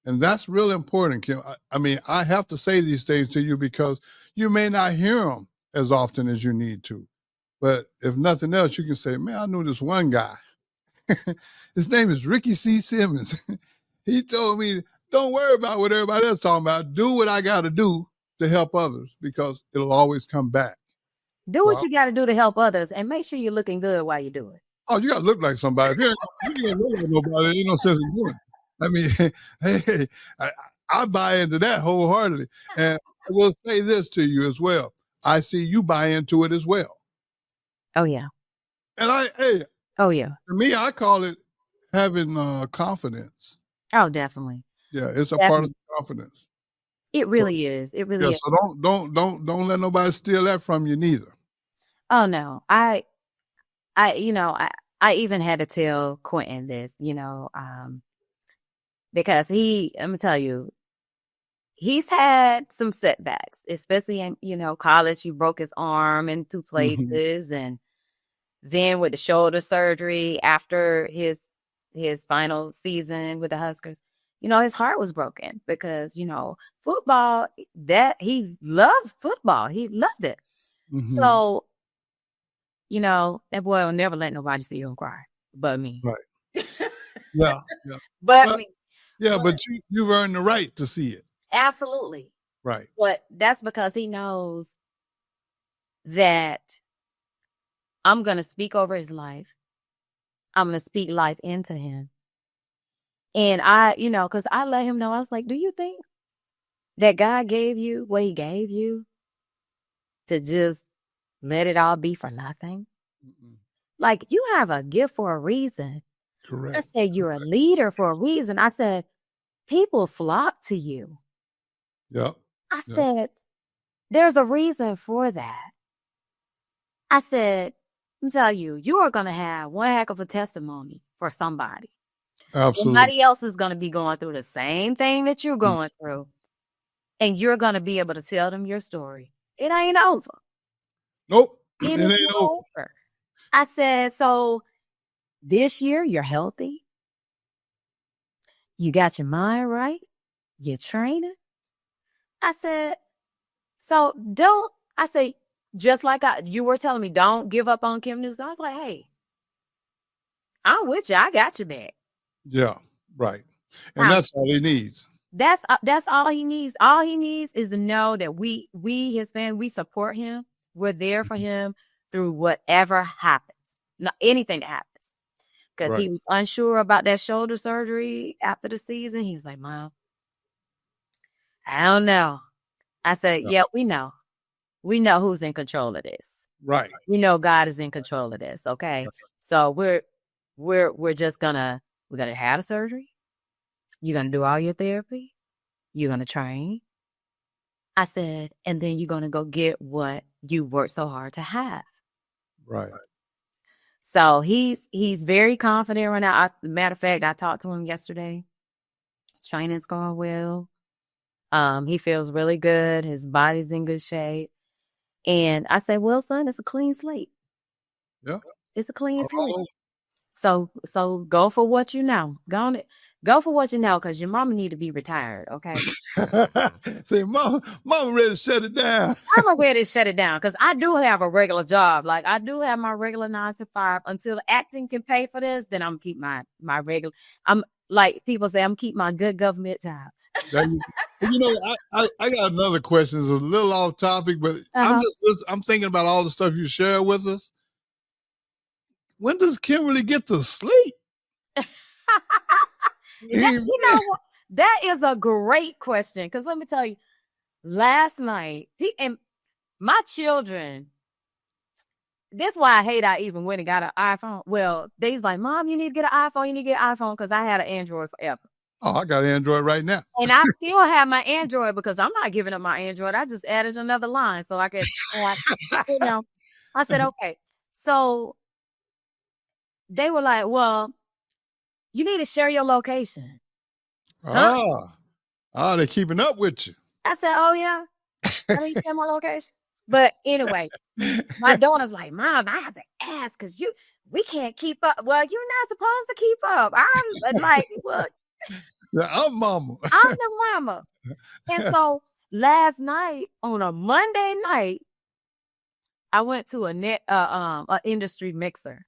Speaker 1: And that's really important, Kim. I mean, I have to say these things to you because you may not hear them as often as you need to. But if nothing else, you can say, man, I knew this one guy. His name is Ricky C. Simmons. He told me, don't worry about what everybody else talking about. Do what I got to do to help others because it'll always come back.
Speaker 2: Do
Speaker 1: So
Speaker 2: what you got to do to help others, and make sure you're looking good while you do it.
Speaker 1: oh, you got to look like somebody. If you ain't look like nobody, there ain't no sense in doing it. I mean, hey, I buy into that wholeheartedly. And I will say this to you as well. I see you buy into it as well.
Speaker 2: Oh, yeah.
Speaker 1: And
Speaker 2: Oh, yeah.
Speaker 1: for me, I call it having confidence.
Speaker 2: Oh, definitely.
Speaker 1: Yeah, it's a part of the confidence.
Speaker 2: It
Speaker 1: So,
Speaker 2: really is. It really
Speaker 1: yeah,
Speaker 2: is.
Speaker 1: so don't let nobody steal that from you neither.
Speaker 2: Oh, no. I even had to tell Quentin this, because I'm gonna tell you, he's had some setbacks, especially in, college. He broke his arm in two places, and then with the shoulder surgery after his final season with the Huskers, his heart was broken because, football, that he loved football. He loved it.
Speaker 1: Mm-hmm.
Speaker 2: So, that boy will never let nobody see him cry but me.
Speaker 1: Right. Yeah. Yeah.
Speaker 2: But me.
Speaker 1: Yeah, but you've earned the right to see it.
Speaker 2: Absolutely.
Speaker 1: Right.
Speaker 2: But that's because he knows that I'm going to speak over his life. I'm going to speak life into him. And because I let him know, I was like, do you think that God gave you what he gave you to just let it all be for nothing? Mm-mm. Like, you have a gift for a reason.
Speaker 1: Correct.
Speaker 2: I said, you're a leader for a reason. I said, people flock to you.
Speaker 1: Yep.
Speaker 2: I said, there's a reason for that. I said, I'm telling you, you are going to have one heck of a testimony for somebody.
Speaker 1: Absolutely.
Speaker 2: Somebody else is going to be going through the same thing that you're going through. And you're going to be able to tell them your story. It ain't over.
Speaker 1: Nope.
Speaker 2: It ain't over. I said, so this year you're healthy. You got your mind right. You're training. I said, so just like you were telling me, don't give up on Kim Newsome. I was like, hey, I'm with you. I got your back.
Speaker 1: Yeah, right. And that's all he needs.
Speaker 2: That's all he needs. All he needs is to know that we his family, we support him. We're there for him through whatever happens, not anything that happens. Because he was unsure about that shoulder surgery after the season. He was like, Mom, I don't know. I said, yeah, we know. We know who's in control of this.
Speaker 1: Right.
Speaker 2: We know God is in control of this. Okay. So we're just we're gonna have the surgery. You're gonna do all your therapy. You're gonna train. I said, and then you're gonna go get what you worked so hard to have.
Speaker 1: Right.
Speaker 2: So he's very confident right now. Matter of fact, I talked to him yesterday. Training's going well. He feels really good. His body's in good shape. And I said, well, son, it's a clean slate.
Speaker 1: Yeah.
Speaker 2: It's a clean slate. So go for what you know. Go for what you know, because your mama need to be retired, okay?
Speaker 1: Say, mama ready to shut it down.
Speaker 2: I'm ready to shut it down, because I do have a regular job. Like, I do have my regular 9 to 5. Until acting can pay for this, then I'm gonna keep my regular. I'm like people say, I'm keep my good government job.
Speaker 1: I got another question. It's a little off topic, but I'm thinking about all the stuff you share with us. When does Kimberly get to sleep?
Speaker 2: That is a great question, because let me tell you, last night, and my children, that's why I hate I even went and got an iPhone. Well, they's like, Mom, you need to get an iPhone. You need to get an iPhone, because I had an Android forever.
Speaker 1: Oh, I got an Android right now.
Speaker 2: And I still have my Android, because I'm not giving up my Android. I just added another line so I could, I said, okay. So they were like, well, you need to share your location.
Speaker 1: They're keeping up with you.
Speaker 2: I said, oh, yeah. I need to share my location. But anyway, my daughter's like, Mom, I have to ask, because we can't keep up. Well, you're not supposed to keep up. I'm like, look.
Speaker 1: I'm mama.
Speaker 2: I'm the mama. And so last night, on a Monday night, I went to a industry mixer.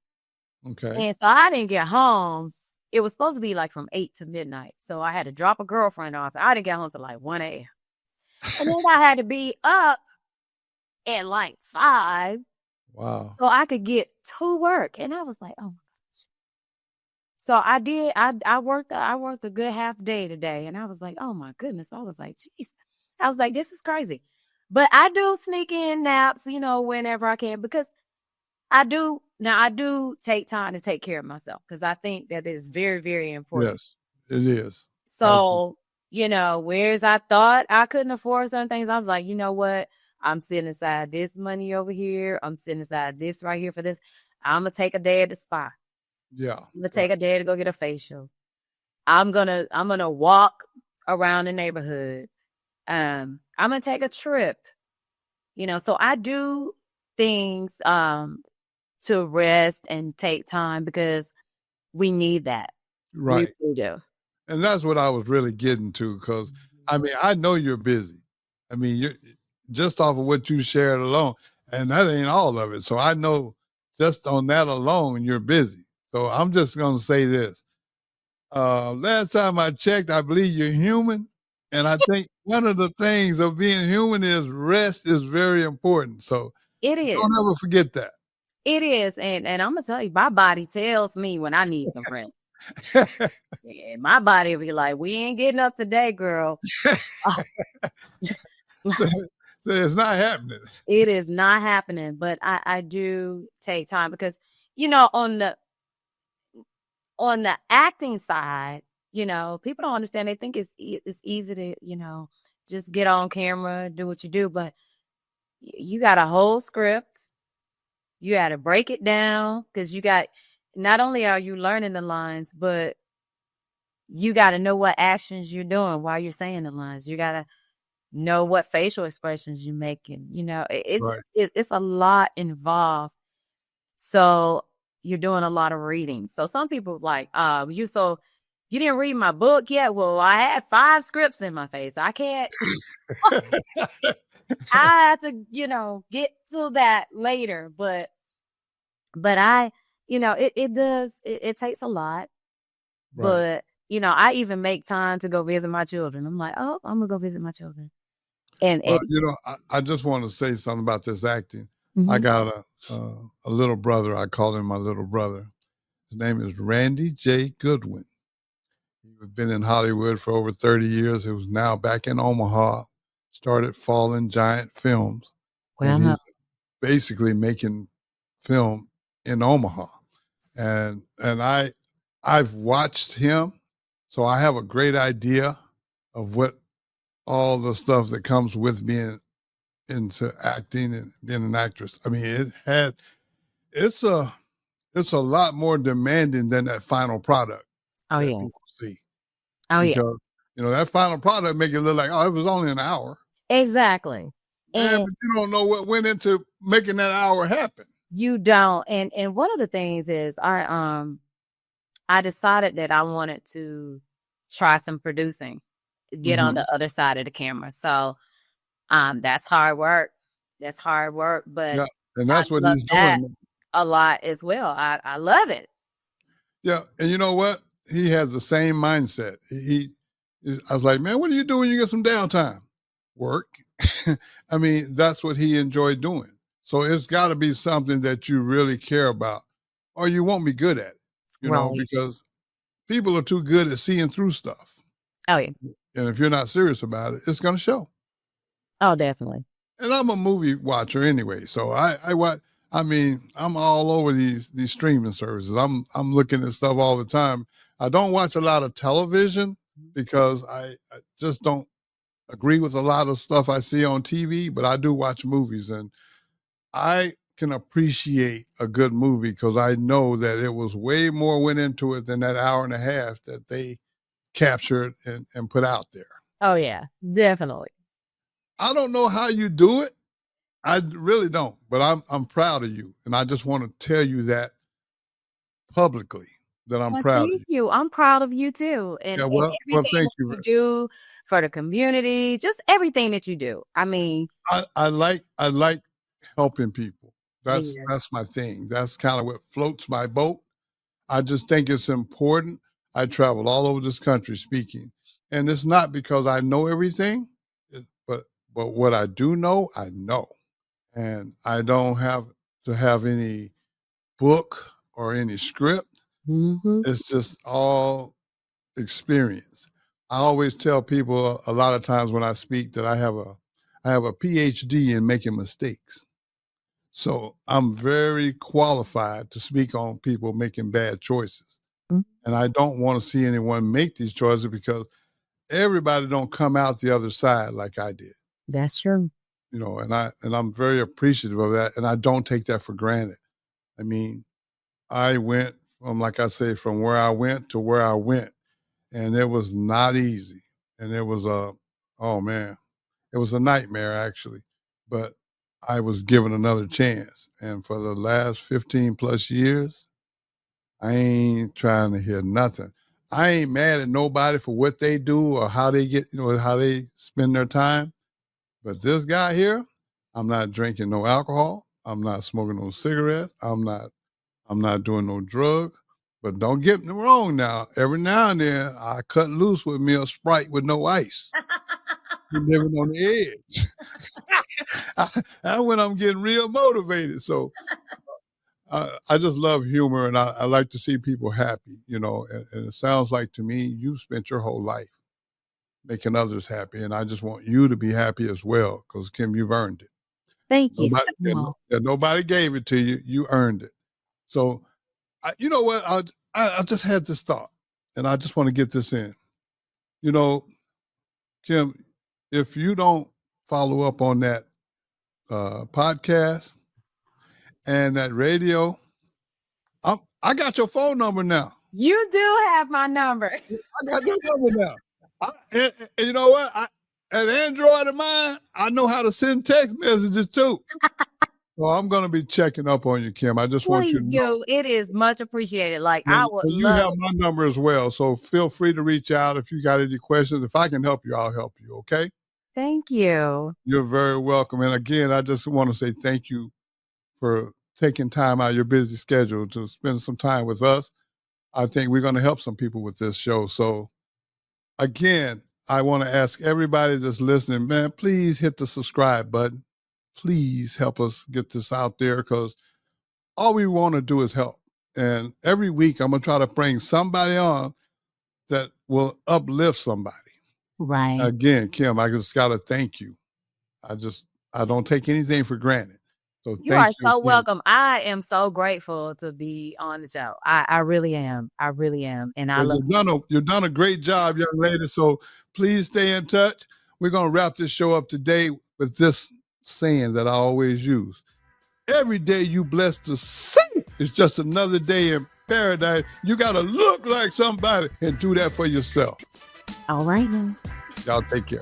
Speaker 1: Okay.
Speaker 2: And so I didn't get home. It was supposed to be like from 8 to midnight. So I had to drop a girlfriend off. I didn't get home till like 1 a.m. And then I had to be up at like 5.
Speaker 1: Wow.
Speaker 2: So I could get to work. And I was like, oh my gosh. So I did. I worked a good half day today. And I was like, oh my goodness. I was like, geez. I was like, this is crazy. But I do sneak in naps, whenever I can, because I do take time to take care of myself, because I think that is very, very important.
Speaker 1: Yes, it is.
Speaker 2: So, whereas I thought I couldn't afford certain things, I was like, you know what? I'm setting aside this money over here. I'm setting aside this right here for this. I'm going to take a day at the spa.
Speaker 1: Yeah.
Speaker 2: I'm going to take a day to go get a facial. I'm going to walk around the neighborhood. I'm going to take a trip. So I do things to rest and take time, because we need that.
Speaker 1: Right.
Speaker 2: We do.
Speaker 1: And that's what I was really getting to, because I know you're busy. You're just off of what you shared alone, and that ain't all of it. So I know just on that alone, you're busy. So I'm just going to say this. Last time I checked, I believe you're human. And I think one of the things of being human is rest is very important. So
Speaker 2: it is.
Speaker 1: Don't ever forget that.
Speaker 2: It is. And I'm going to tell you, my body tells me when I need some rest. Yeah, my body will be like, we ain't getting up today, girl.
Speaker 1: So it's not happening.
Speaker 2: It is not happening. But I do take time, because, on the acting side, people don't understand. They think it's easy to, just get on camera, do what you do. But you got a whole script. You got to break it down, because not only are you learning the lines, but you got to know what actions you're doing while you're saying the lines. You got to know what facial expressions you're making. It's a lot involved. So you're doing a lot of reading. So some people like, you didn't read my book yet? Well, I had 5 scripts in my face. I can't. I have to, get to that later. But I, it takes a lot. Right. But, I even make time to go visit my children. I'm like, oh, I'm going to go visit my children. And
Speaker 1: I just want to say something about this acting. Mm-hmm. I got a a little brother. I call him my little brother. His name is Randy J. Goodwin. He's been in Hollywood for over 30 years. He was now back in Omaha, started Fallen Giant Films, and
Speaker 2: Wow.
Speaker 1: he's basically making film in Omaha. And I've watched him, so I have a great idea of what all the stuff that comes with being into acting and being an actress. I mean, it's a lot more demanding than that final product
Speaker 2: Oh,
Speaker 1: that
Speaker 2: yes.
Speaker 1: people see.
Speaker 2: Oh, yeah.
Speaker 1: Because, that final product make it look like, oh, it was only an hour.
Speaker 2: Exactly.
Speaker 1: Man,
Speaker 2: And
Speaker 1: but you don't know what went into making that hour happen.
Speaker 2: you don't. And one of the things is I decided that I wanted to try some producing, get on the other side of the camera. So that's hard work. That's hard work, but
Speaker 1: Yeah, and
Speaker 2: I
Speaker 1: that's what
Speaker 2: love
Speaker 1: he's
Speaker 2: that
Speaker 1: doing.
Speaker 2: a lot as well. I love it.
Speaker 1: Yeah, and you know what? He has the same mindset. I was like, man, what do you do when you get some downtime? Work. I mean, that's what he enjoyed doing. So it's got to be something that you really care about, or you won't be good at it.
Speaker 2: Right.
Speaker 1: Because people are too good at seeing through stuff.
Speaker 2: Oh, yeah.
Speaker 1: And if you're not serious about it, it's going to show.
Speaker 2: Oh, definitely.
Speaker 1: And I'm a movie watcher anyway, so I watch. I mean, I'm all over these streaming services. I'm looking at stuff all the time. I don't watch a lot of television because I just don't agree with a lot of stuff I see on TV, but I do watch movies, and I can appreciate a good movie because I know that it was way more went into it than that hour and a half that they captured and put out there.
Speaker 2: Oh, yeah, definitely.
Speaker 1: I don't know how you do it. I really don't, but I'm proud of you, and I just want to tell you that publicly that I'm
Speaker 2: Well,
Speaker 1: proud of
Speaker 2: thank
Speaker 1: you.
Speaker 2: you. I'm proud of you too,
Speaker 1: Yeah,
Speaker 2: and
Speaker 1: well,
Speaker 2: everything
Speaker 1: thank
Speaker 2: that
Speaker 1: you.
Speaker 2: you do for the community, just everything that you do. I mean,
Speaker 1: I like helping people.
Speaker 2: yeah.
Speaker 1: That's my thing. That's kind of what floats my boat. I just think it's important. I travel all over this country speaking, and it's not because I know everything, but what I do know, I know, and I don't have to have any book or any script.
Speaker 2: Mhm.
Speaker 1: It's just all experience. I always tell people a lot of times when I speak that I have a PhD in making mistakes. So I'm very qualified to speak on people making bad choices.
Speaker 2: Mm.
Speaker 1: And I don't want to see anyone make these choices because everybody don't come out the other side like I did.
Speaker 2: That's true.
Speaker 1: And I'm very appreciative of that. And I don't take that for granted. I mean, I went from, like I say, from where I went to where I went. And it was not easy. And it was oh man, it was a nightmare actually. But I was given another chance. And for the last 15 plus years, I ain't trying to hear nothing. I ain't mad at nobody for what they do or how they get, how they spend their time. But this guy here, I'm not drinking no alcohol. I'm not smoking no cigarettes. I'm not doing no drugs. But don't get me wrong now. Every now and then I cut loose with me a Sprite with no ice. Living on the edge. That's when I'm getting real motivated. So I just love humor, and I like to see people happy, and it sounds like to me you've spent your whole life making others happy, and I just want you to be happy as well because, Kim, you've earned it.
Speaker 2: Thank you so
Speaker 1: Nobody,
Speaker 2: much.
Speaker 1: nobody gave it to you. You earned it. So, you know what? I just had this thought, and I just want to get this in. Kim, if you don't follow up on that podcast and that radio, I got your phone number now.
Speaker 2: You do have my number.
Speaker 1: I got your number now. And you know what? An Android of mine, I know how to send text messages too. So I'm going to be checking up on you, Kim. I just want you
Speaker 2: Please
Speaker 1: to know.
Speaker 2: do. It is much appreciated. Like,
Speaker 1: And,
Speaker 2: I would
Speaker 1: and you
Speaker 2: love
Speaker 1: have my number as well. So feel free to reach out if you got any questions. If I can help you, I'll help you. Okay?
Speaker 2: Thank you.
Speaker 1: You're very welcome. And again, I just want to say thank you for taking time out of your busy schedule to spend some time with us. I think we're going to help some people with this show. So again, I want to ask everybody that's listening, man, please hit the subscribe button. Please help us get this out there because all we want to do is help. And every week I'm going to try to bring somebody on that will uplift somebody.
Speaker 2: Right.
Speaker 1: Again, Kim, I just got to thank you. I don't take anything for granted. So
Speaker 2: You
Speaker 1: thank
Speaker 2: are
Speaker 1: you
Speaker 2: so
Speaker 1: again.
Speaker 2: welcome. I am so grateful to be on the show. I really am. I really am. And I
Speaker 1: Well,
Speaker 2: love
Speaker 1: you've done a great job, young lady. So please stay in touch. We're going to wrap this show up today with this saying that I always use. Every day you blessed to see is just another day in paradise. You got to look like somebody and do that for yourself.
Speaker 2: All right now.
Speaker 1: Y'all take care.